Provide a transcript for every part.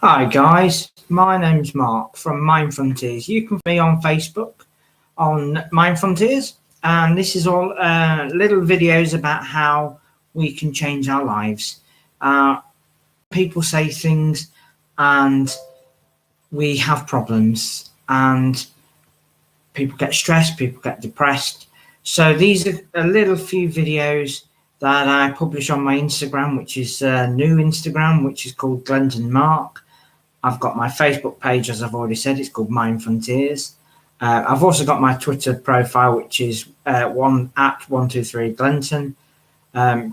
Hi guys, my name's Mark from Mind Frontiers. You can find me on Facebook on Mind Frontiers, and this is all little videos about how we can change our lives. People say things and we have problems, and people get stressed, people get depressed. So these are a little few videos that I publish on my Instagram, which is new Instagram, which is called Glenton Mark. I've got my Facebook page, as I've already said, it's called Mind Frontiers. I've also got my Twitter profile, which is one at 123 Glenton.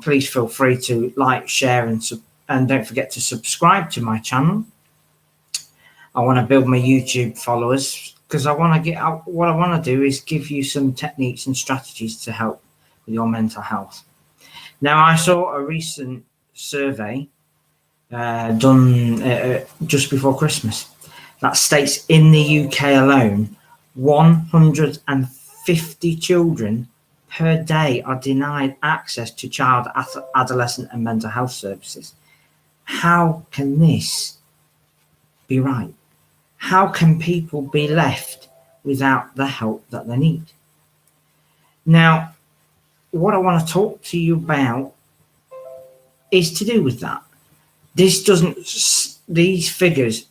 Please feel free to like, share, and don't forget to subscribe to my channel. I want to build my YouTube followers because what I want to do is give you some techniques and strategies to help with your mental health. Now, I saw a recent survey done just before Christmas that states in the UK alone 150 children per day are denied access to child, adolescent and mental health services. How can this be right? How can people be left without the help that they need? Now, what I want to talk to you about is to do with that. These figures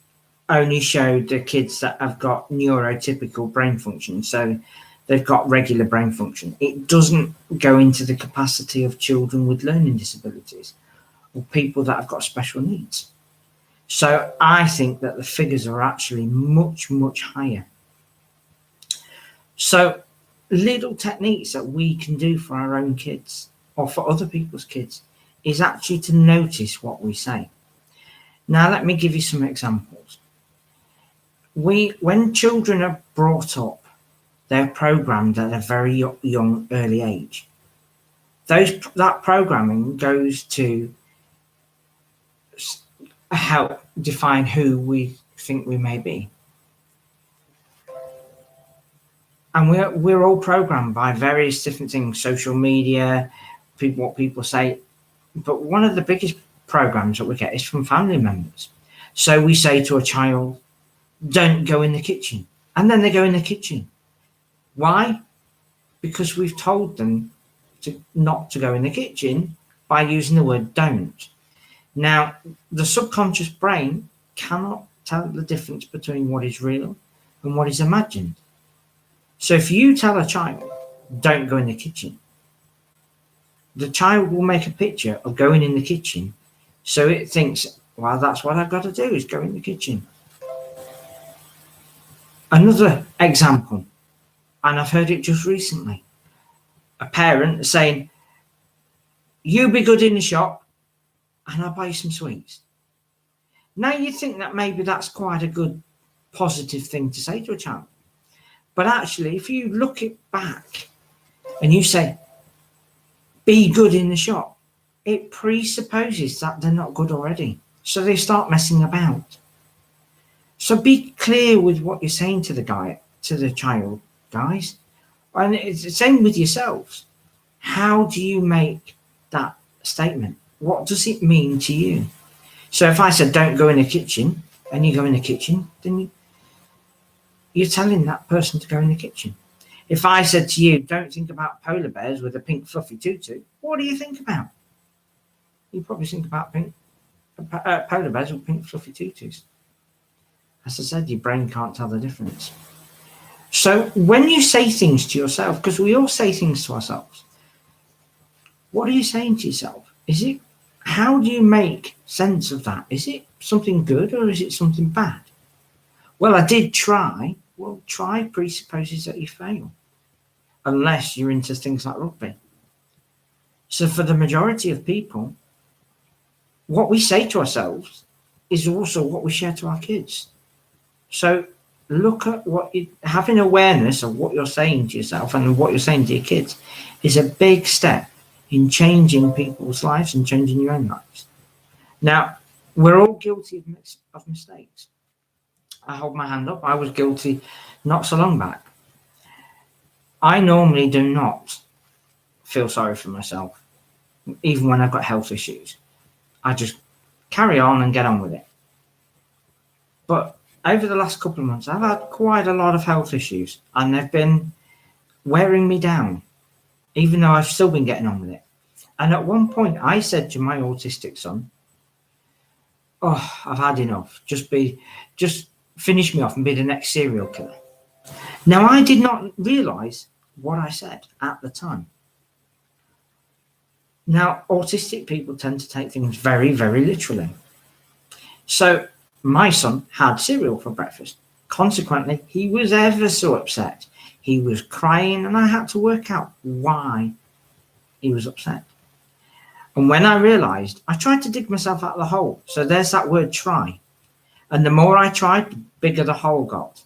only show the kids that have got neurotypical brain function, so they've got regular brain function. It doesn't go into the capacity of children with learning disabilities or people that have got special needs. So I think that the figures are actually much, much higher. So little techniques that we can do for our own kids or for other people's kids is actually to notice what we say. Now, let me give you some examples. When children are brought up, they're programmed at a very young, early age. That programming goes to help define who we think we may be. And we're all programmed by various different things, social media, what people say. But one of the biggest programs that we get is from family members. So we say to a child, don't go in the kitchen. And then they go in the kitchen. Why? Because we've told them not to go in the kitchen by using the word don't. Now, the subconscious brain cannot tell the difference between what is real and what is imagined. So if you tell a child, don't go in the kitchen, the child will make a picture of going in the kitchen. So it thinks, well, that's what I've got to do is go in the kitchen. Another example, and I've heard it just recently, a parent saying, you be good in the shop and I'll buy you some sweets. Now you think that maybe that's quite a good positive thing to say to a child. But actually, if you look it back and you say, be good in the shop, it presupposes that they're not good already. So they start messing about. So be clear with what you're saying to the child, guys. And it's the same with yourselves. How do you make that statement? What does it mean to you? So if I said, don't go in the kitchen, and you go in the kitchen, then you're telling that person to go in the kitchen. If I said to you, don't think about polar bears with a pink fluffy tutu, what do you think about? You probably think about polar bears with pink fluffy tutus. As I said, your brain can't tell the difference. So when you say things to yourself, because we all say things to ourselves, what are you saying to yourself? How do you make sense of that? Is it something good or is it something bad? Well, I did try. Well, try presupposes that you fail, unless you're into things like rugby. So for the majority of people, what we say to ourselves is also what we share to our kids. So look at having awareness of what you're saying to yourself and what you're saying to your kids is a big step in changing people's lives and changing your own lives. Now, we're all guilty of mistakes. I hold my hand up. I was guilty not so long back. I normally do not feel sorry for myself, even when I've got health issues. I just carry on and get on with it. But over the last couple of months, I've had quite a lot of health issues, and they've been wearing me down, even though I've still been getting on with it. And at one point, I said to my autistic son, "Oh, I've had enough. Just finish me off and be the next serial killer." Now, I did not realise what I said at the time. Now, autistic people tend to take things very, very literally. So my son had cereal for breakfast. Consequently, he was ever so upset. He was crying, and I had to work out why he was upset. And when I realised, I tried to dig myself out of the hole. So there's that word try. And the more I tried, the bigger the hole got.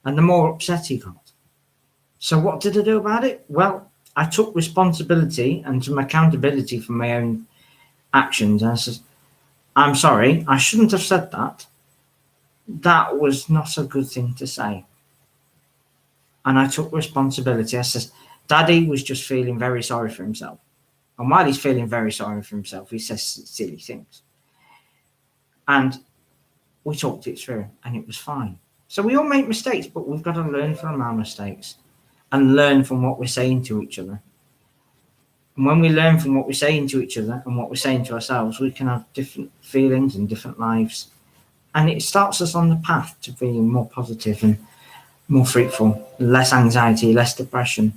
And the more upset he got. So what did I do about it? Well, I took responsibility and some accountability for my own actions. And I said, "I'm sorry, I shouldn't have said that. That was not a good thing to say." And I took responsibility. I said, "Daddy was just feeling very sorry for himself. And while he's feeling very sorry for himself, he says silly things." And we talked it through, and it was fine. So we all make mistakes, but we've got to learn from our mistakes and learn from what we're saying to each other. And when we learn from what we're saying to each other and what we're saying to ourselves, we can have different feelings and different lives. And it starts us on the path to being more positive and more fruitful, less anxiety, less depression,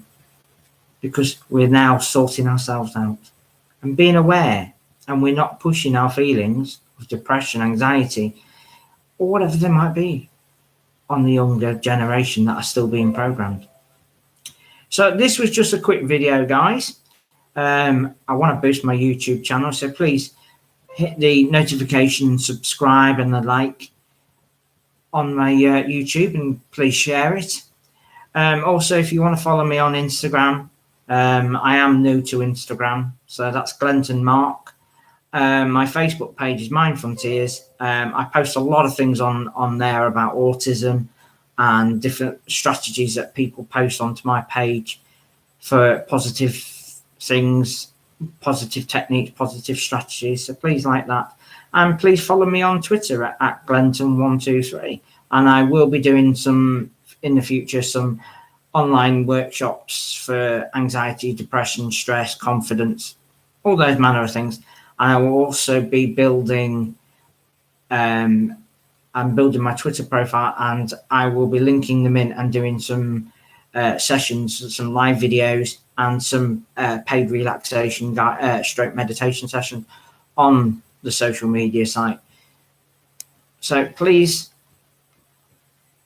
because we're now sorting ourselves out and being aware, and we're not pushing our feelings of depression, anxiety, or whatever they might be on the younger generation that are still being programmed. So this was just a quick video, guys. I want to boost my YouTube channel, so please hit the notification, subscribe, and the like on my YouTube, and please share it. Also, if you want to follow me on Instagram, I am new to Instagram, so that's Glenton Mark. My Facebook page is Mind Frontiers. I post a lot of things on there about autism and different strategies that people post onto my page for positive things, positive techniques, positive strategies. So please like that. And please follow me on Twitter at Glenton123. And I will be doing some, in the future, some online workshops for anxiety, depression, stress, confidence, all those manner of things. And I will also be building I'm building my Twitter profile, and I will be linking them in and doing some sessions, some live videos, and some paid relaxation stroke meditation session on the social media site. So please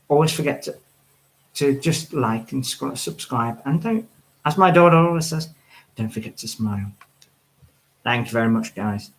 always forget to just like and subscribe, and don't, as my daughter always says, don't forget to smile. Thank you very much, guys.